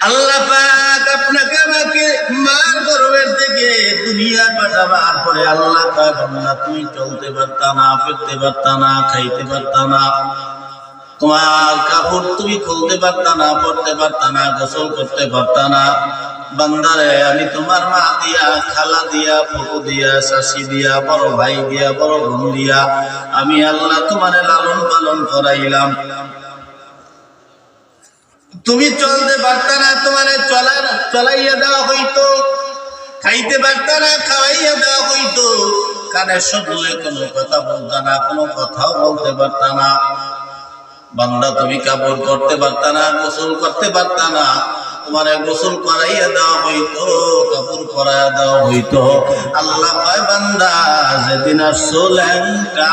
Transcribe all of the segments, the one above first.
আল্লাহ পাক আপনাকে আমাকে মার গর্ভের থেকে দুনিয়া পাঠাবার পরে আল্লাহ পাক বান্দা তুমি চলতে পারতা না, ফিরতে পারতা না, খাইতে পারতা না, তোমার কাপড় তুমি খুলতে পারতা না, পড়তে পারতা না, গোসল করতে পারতা না। বান্দারে আমি তোমার মা দিয়া, খালা দিয়া, ফুফু দিয়া, শাশি দিয়া, বড় ভাই দিয়া, বড় বোন দিয়া আমি আল্লাহ তোমারে লালন পালন করাইলাম। তুমি চলতে পারতা না, তোমারে চলাইয়া দেওয়া হইতো, খাইতে পারতা না, খাওয়াইয়া দেওয়া হইতো, কানে শুনলে কোনো কথা বলতা না, কোনো কথাও বলতে পারতা না। বান্দা তুমি কাপড় করতে পারতা না, গোসল করতে পারতা না, তোমারে গোসল করাইয়া দেওয়া হইতো, কাপড় করাইয়া দেওয়া হইতো। আল্লাহ কয় বান্দা যেদিন আসছো ল্যাংটা,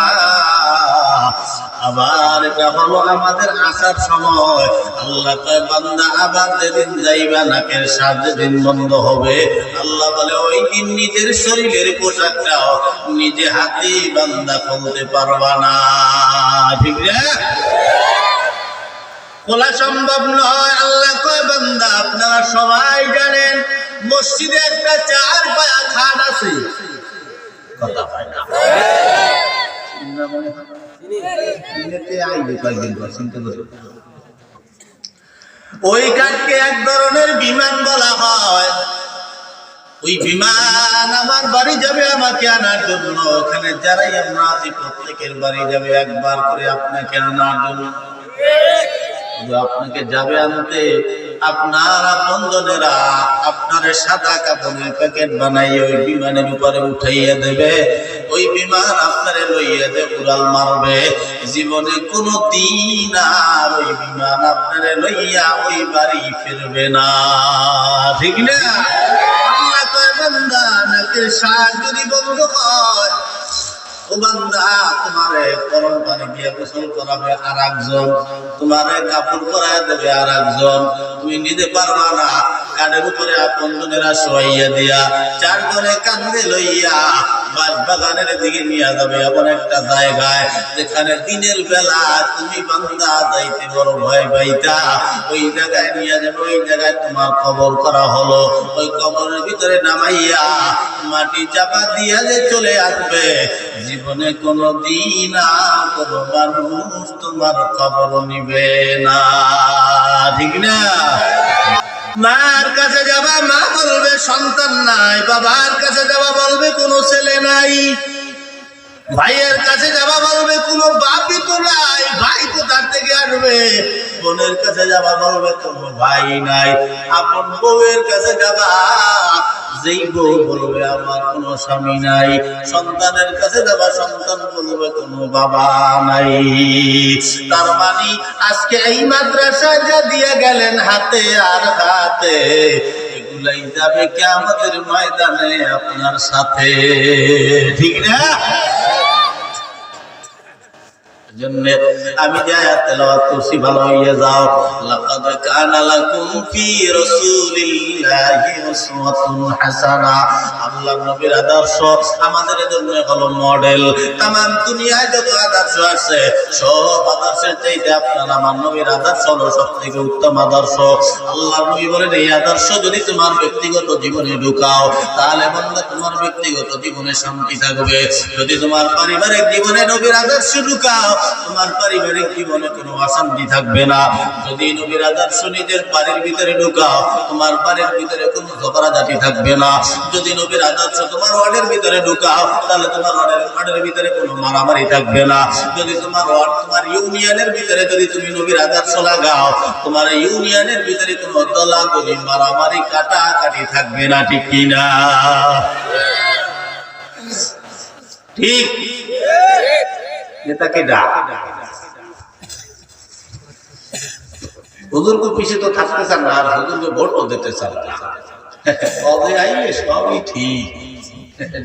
আবার এটা হলো আমাদের আসার সময়। আল্লাহ কয় বান্দা আবার যেদিন যাইবা নাকের শ্বাস যেদিন বন্ধ হবে, আল্লাহ বলে ওই দিন নিজের শরীরের পোশাকটাও নিজে হাতে বান্দা খুলতে পারবা না। ঠিক না? খোলা সম্ভব নয়। আল্লাহ কয় বান্দা আপনারা সবাই জানেন মসজিদে একটা 4 পায়া খাট আছে, কথা হয় না, ওই কাঠকে এক ধরনের বিমান বলা হয়। ওই বিমান আমার বাড়ি যাবে আমাকে আনার জন্য। ওখানে যারাই আমরা আছি প্রত্যেকের বাড়ি যাবে একবার করে আপনাকে আনার জন্য। আপনাকে যাবে আনতে, আপনার আপনজনেরা আপনারে সাদা কাপড়ের প্যাকেট বানাইয়া ওই বিমানের উপরে উঠাইয়া দেবে। ওই বিমান আপনারে লইয়া যে উড়াল মারবে, জীবনে কোনো দিন আর ওই বিমান আপনারে লইয়া ওই বাড়ি ফিরবে না। ঠিক না? আল্লাহ কয় বান্দা নাকের শ্বাস যদি বন্ধ হয়, ও বান্দা তোমারে গরম পানি দিয়ে গোসল করাবে আর একজন, তোমারে কাপড় পরাইয়া দেবে আর একজন, তুমি নিতে পারবা না। কানের উপরে আপনজনেরা শোয়াইয়া দিয়া 4 জনে কান্দে লইয়া বাগানের দিকে নিয়ে যাবে এমন একটা জায়গায় যেখানে দিনের বেলা তুমি বান্দা যাইতে বড় ভয় পাইতা। ওই জায়গায় নিয়ে যাবে, ওই জায়গায় তোমার কবর করা হলো। ওই কবরের ভিতরে নামাইয়া মাটি চাপা দিয়া যে চলে আসবে, জীবনে কোনো দিন আর কোনো মানুষ তোমার খবর নিবে না। ঠিক না? মার কাছে যাবা, মা বলবে সন্তান নাই। বাবার কাছে যাবা, বলবে কোনো ছেলে নাই। ভাইয়ের কাছে যাবা, বলবে কোনো বাপই তো নাই, ভাই কোথার থেকে আসবে। বোনের কাছে যাবা, বলবে কোনো ভাই নাই। আপন বউয়ের কাছে যাবা, যেই বউ বলবে আমার কোনো স্বামী নাই। সন্তানের কাছে যাবা, সন্তান বলবে কোনো বাবা নাই। তার মানে আজকে এই মাদ্রাসায় যা দিয়ে গেলেন হাতে আর হাতে, এগুলাই যাবে কিয়ামতের ময়দানে আপনার সাথে। ঠিক না? জন্যে আমি যে আয়াত তেলাওয়াত করছি ভালো হইয়া যাও। লাকাদ কানা লাকুম ফি রাসূলিল্লাহি উসওয়াতুন হাসানা। আল্লাহর নবীর আদর্শ আমাদের জন্য হলো মডেল। तमाम দুনিয়ায় যত আদর্শ আছে সব আদর্শের চাইতে আপনার আমার নবীর আদর্শ হলো সবথেকে উত্তম আদর্শ। আল্লাহর নবী বলেন এই আদর্শ যদি তোমার ব্যক্তিগত জীবনে ঢুকাও তাহলে বান্দা তোমার ব্যক্তিগত জীবনে শান্তি থাকবে। যদি তোমার পারিবারিক জীবনে নবীর আদর্শ ঢুকাও তোমার পারিবারিক জীবনে কোনো অশান্তি থাকবে না। যদি নবীর আদর্শ নিজের বাড়ির ভিতরে ঢুকাও তোমার বাড়ির ভিতরে কোনো ঝগড়াঝাটি থাকবে না। যদি নবীর আদর্শ তোমার ওয়ার্ডের ভিতরে ঢুকাও তাহলে তোমার ওয়ার্ডের ভিতরে কোনো মারামারি থাকবে না। যদি তোমার ওয়ার্ড তোমার ইউনিয়নের ভিতরে যদি তুমি নবীর আদর্শ লাগাও তোমার ইউনিয়নের ভিতরে কোনো দলাদলি মারামারি কাটাকাটি থাকবে না। ঠিক কি না? ঠিক নেতাকে ডাক হুজুর को पीछे तो থাকতে চান না, আর হুজুর को ভোটও দিতে চান না। কবে আইলে সবই ঠিক।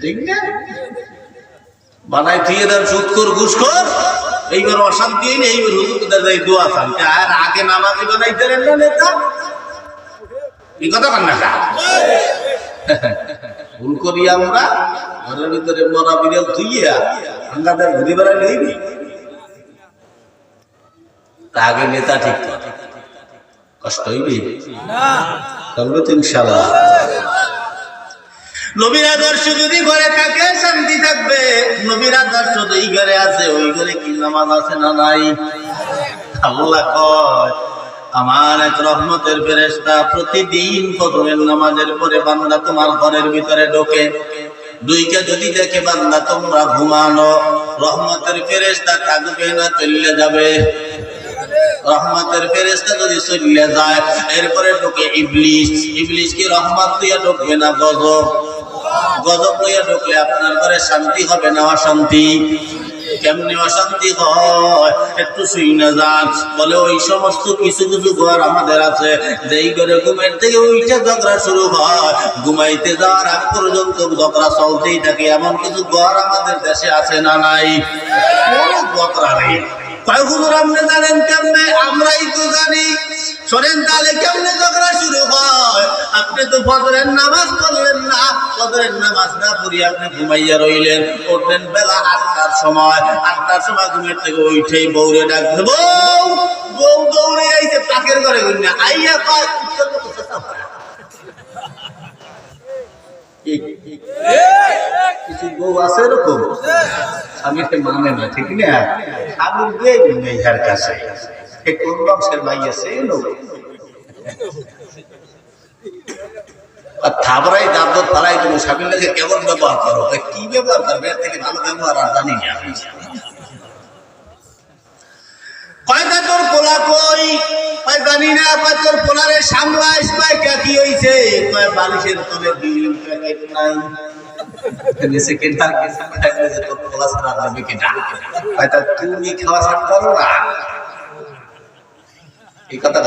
ঠিক না? বানাই দিয়ে দেন সুদখোর ঘুষখোর, এইবার অশান্তি নেই। এইবার হুজুর তো দাদা দোয়া চান, আর আগে নামাজি বানাইতে দেন না নেতা। এই কথা কান না ভুল করি আমরা ঘরের ভিতরে মরা বিড়াল থুইয়া আঙ্গাদের ঘুরে বেড়াই লইবি। তা আগে নেতা ঠিক করে, কষ্ট হইবে না, তবে তো ইনশাআল্লাহ। নবীর আদর্শ যদি ঘরে থাকে শান্তি থাকবে। নবীর আদর্শ যেই ঘরে আছে ওই ঘরে কি নামাজ আছে না নাই? আল্লাহ কয় আমার এক রহমতের ফেরেশতা প্রতিদিন ফজরের নামাজের পরে বান্দা তোমার ঘরের ভিতরে ঢোকে, দুইকে যদি দেখে বান্দা তোমরা ঘুমানো, রহমতের ফেরেশতা থাকবে না চলে যাবে? রহমতের ফেরেশতা যদি চলে যায় এরপরে ঢোকে ইবলিস, ইবলিস কি রহমত দিয়ে ঢুকবে না গজব? গজব লইয়া ঢুকলে আপনার ঘরে শান্তি হবে না অশান্তি? কেমনি অশান্তি হয় একটু শুই না যান। বলে ওই সমস্ত কিছু কিছু ঘর আমাদের আছে যেই ঘরে ঘুমের থেকে উঠে ঝগড়া শুরু হয়, ঘুমাইতে যাওয়ার আগ পর্যন্ত ঝগড়া চলতেই থাকে, এমন কিছু ঘর আমাদের দেশে আছে না নাই? ঝগড়া নেই। হুজুর আপনি জানেন কেমনে? আমরাই তো জানি। শোনেন তাহলে কেমনে ঝগড়া শুরু হয়? আপনি তো ফজরের নামাজ পড়লেন না, ফজরের নামাজ না পড়ি আপনি ঘুমাইয়া রইলেন, উঠলেন বেলা 8টার সময়, 8টার সময় ঘুমের থেকে উঠেই বউরে ডাকতে, বউ বউ দৌড়ে আইছে পাকের ঘরে ঘুরনা আইয়া কয় কিছু বউ আছে এরকম স্বামীকে মানে না, ঠিক না? স্বামীর বিয়ে নেই যার কাছে, কোন বংশের ভাই আছে থাবরাই দাঁত তারাই তুমি স্বামীর কাছে কেমন ব্যবহার করো, কি ব্যবহার করবে? এর থেকে ভালো ব্যবহার আর জানি না আমি। কয়টা তোর পোলা কই? জানি না। তোর পোলারে সামলাইস কি হইছে? বালিশের তলে বিল প্যাকেট নাই, তুমি খাওয়া ছাড় করো না। এই কথা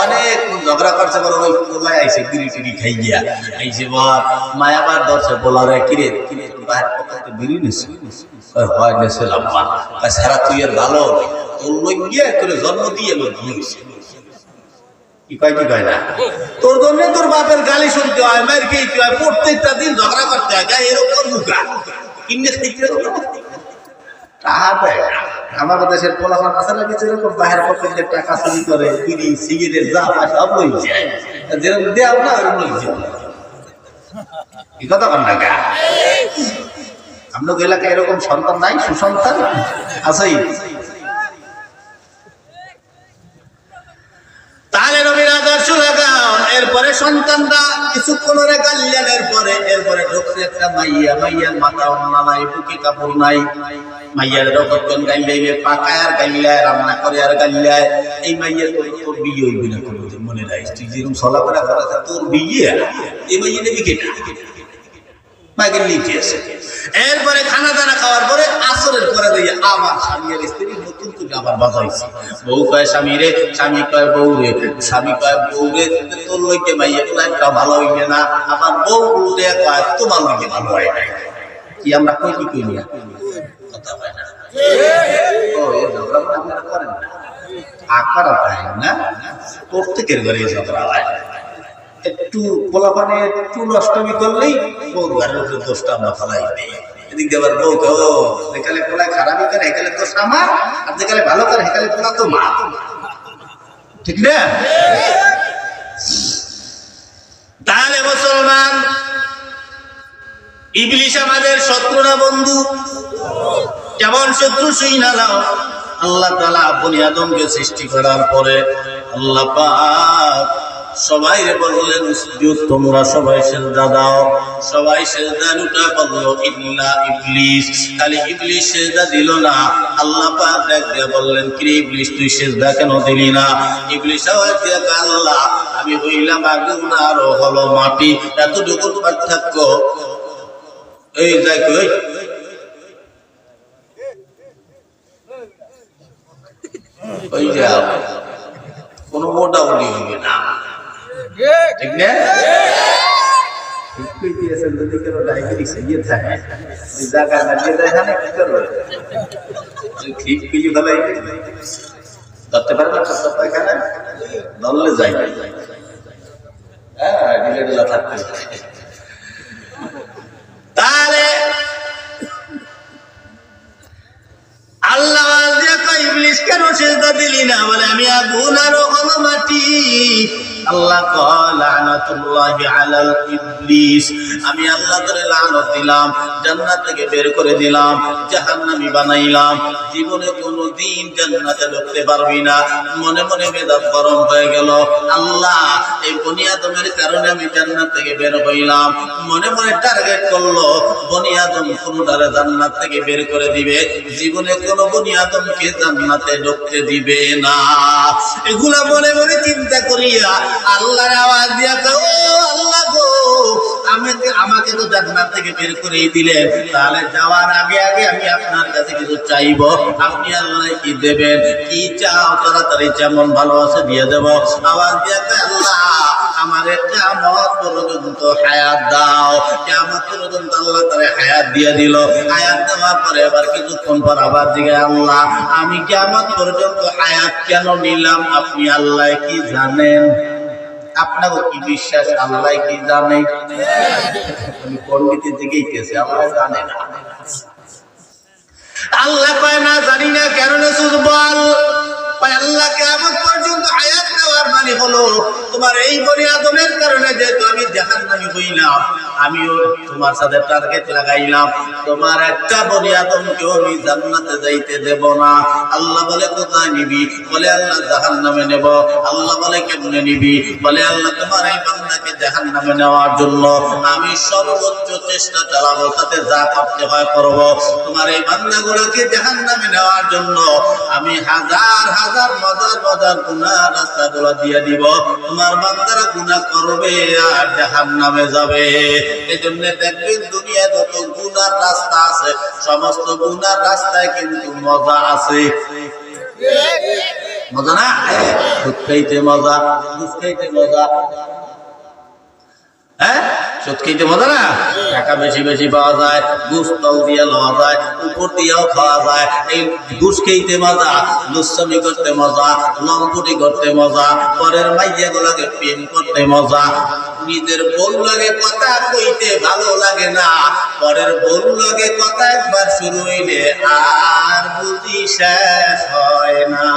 অনেক ঝগড়া করছে, বড় ওই পোলায় আইসে বিড়ি টিড়ি খাই গিয়া আইসে বল মায়াবার ধরছে পোলারে, কিরে কিরে বিড়ি নিস হয় নেছিলাম সারা তুই আর ভালো গিয়ে করে জন্ম দিয়ে কি কয় কি কয় না? তোর জন্য তোর বাপের গালি শুনতে হয়, মায়ের খেতে হয়, প্রত্যেকটা দিন ঝগড়া করতে হয়, এরকম মুখা কিনে আমার দেশের পোলাপান আছে না কিছু এরকম বাহির পক্ষে টাকা চুরি করে, বিড়ি সিগারেট যা পায় সব লই যায়, যেরকম দেও না ওরকম লই যায়। কি কথা কন না গা? আমরা এলাকায় এরকম সন্তান নাই? সুসন্তান আছেই। তাহলে নবীর আদর্শ লাগাও। এরপরে সন্তানরা কিছুক্ষণের গাল্লানের পরে এরপরে ঢুকছে একটা মাইয়া, মাইয়ার মাথা ওন্না নাই, বুকে কাপড় নাই, মাইয়ার রকম গাইলে পাকায় আর গাইলায়, রান্না করে আর গাইলায়। এই মাইয়ার তোর বিয়ে হইবে না কোনোদিন, মনে রাখিস। তুই যেরকম চলাফেরা করা তোর বিয়ে, এই মাইয়া নেবি কেটা? মাইকে লিখে আছে। এরপরে খানা দানা খাওয়ার পরে আসরের পরে দিয়ে আবার স্বামী আর স্ত্রী নতুন করে আবার বাজাইছে। বউ কয় স্বামী রে, স্বামী কয় বউ রে, স্বামী কয় বউ রে তোর লইকে মাইয়া তোলা একটা ভালো হইবে না, আবার বউ উল্টে কয় তোমার লইকে ভালো হয় নাই। কি আমরা কই কি কই না কথা হয় না? ও এই ঝগড়া আপনারা করেন না, আকারা পায় না, প্রত্যেকের ঘরে ঝগড়া হয়। একটু পোলাপানে একটু নষ্টমি করলেই বউর ঘরের উপরে দোষটা আমরা ফেলাই দিই। এদিক দিয়ে আবার বউ কে ও যেখানে পোলা খারাপই করে এখানে তো সামা, আর যেখানে ভালো করে এখানে পোলা তো মা, ঠিক না? তাহলে মুসলমান, ইবলিস আমাদের শত্রু না বন্ধু? কেমন শত্রু শুই না নাও। আল্লাহ তাআলা বনি আদমকে সৃষ্টি করার পরে আল্লাহ পাক সবাই বললেন তোমরা সবাই সিজদা দাও। সবাই সিজদা লুটা বললো ইল্লা ইবলিস, খালি ইবলিস সিজদা দিল না। আল্লাহ পাক ডাক দিয়ে বললেন কি ইবলিস তুই সিজদা কেন দিলি না? ইবলিস আওয়াজ দিয়ে আল্লাহ আমি হইলাম আগুন আর হলো মাটি, এতটুকু পার্থক্য। এই যাই কই ওই যাও কোনো মোটা উনি হইবে না, ঠিক না? তাহলে আল্লাহ ইবলিস কেন সিজদা দিলি না? বলে আমি আগুন আর মাটি। আল্লাহ কয় লানাতুল্লাহি আলাল ইবলিস, আমি আল্লাহ করে লানত দিলাম, জান্নাত থেকে বের করে দিলাম, জাহান্নামী বানাইলাম, জীবনে কোনোদিন জান্নাতে ঢুকতে পারবি না। মনে মনে মেজাজ গরম হয়ে গেল, আল্লাহ এই বনি আদমের কারণে আমি জান্নাত থেকে বের হইলাম। মনে মনে টার্গেট করলো বনি আদম কোনটারে জান্নাত থেকে বের করে দিবে, জীবনে কোন বনি আদমকে জান্নাতে ঢুকতে দিবে না। এগুলা মনে মনে চিন্তা করিয়া আল্লাহর আওয়াজ দিয়া কও, আল্লাহ গো আমাকে তো জান্নাত থেকে বের করেই দিলেন, তাহলে যাওয়ার আগে আগে আমি আপনার কাছে কিছু চাইবো, আপনি আল্লাহ কি দেবেন? কি চাও তাড়াতাড়ি যেমন ভালো আছে দিয়ে দেব। আওয়াজ দিয়া কয়, আল্লাহ আমারে কিয়ামত পর্যন্ত হায়াত দাও। কিয়ামত পর্যন্ত আল্লাহ তারে হায়াত দিয়ে দিল। হায়াত দেওয়ার পরে এবার কিছুক্ষণ পর আবার জিজ্ঞাসা, আল্লাহ আমি কিয়ামত পর্যন্ত হায়াত কেন নিলাম? আপনি আল্লাহ কি জানেন? আপনাকে কি বিশ্বাস আল্লাহ কি জানে? আমি পণ্ডিতের দিকেই গেছি, আল্লাহ জানে না। আল্লাহ কয় না জানি না, কেন বল? আল্লাহ কিয়ামত পর্যন্ত হায়াত দেওয়ার মানে হলো তোমার এই বনি আদমের কারণে যেহেতু আমি জাহান্নামী হইলাম, আমিও তোমার সাথে টার্গেট লাগাইলাম, তোমার একটা বনি আদমকেও আমি জান্নাতে যাইতে দেব না। আল্লাহ বলে কোথায় নিবি? বলে আল্লাহ জাহান্নামে নেব। আল্লাহ বলে কেমনে নিবি? বলে আল্লাহ তোমার এই বান্দাকে জাহান্নামে নেওয়ার জন্য আমি সর্বোচ্চ চেষ্টা চালাবো, তাতে যা করতে হয় করব। তোমার এই বান্দাগুলোকে জাহান্নামে নেওয়ার জন্য আমি হাজার হাজার মজার মজার গুনাহ রাস্তাগুলো দিয়ে দিব। তোমার বান্দারা গুনাহ করবে আর জাহান্নামে যাবে। এজন্য দেখবেন দুনিয়া যত গুনার রাস্তা আছে, সমস্ত গুনার রাস্তায় কিন্তু মজা আছে। মজা না? দুধ খাইতে মজা, দুধ খাইতে মজা, হ্যাঁ সুদ খাইতে মজা না? টাকা বেশি বেশি পাওয়া যায়, ঘুষ তল দিয়ে লওয়া যায়, উপর দিয়েও খাওয়া যায়। এই ঘুষ খাইতে মজা, দুষ্টামি করতে মজা, লম্পটি করতে মজা, পরের মাইয়া গুলাকে প্রেম করতে মজা। নিজের বউ লাগে কথা কইতে ভালো লাগে না, পরের বউ লাগে কথা একবার শুরু হইলে আর বুঝি শেষ হয় না।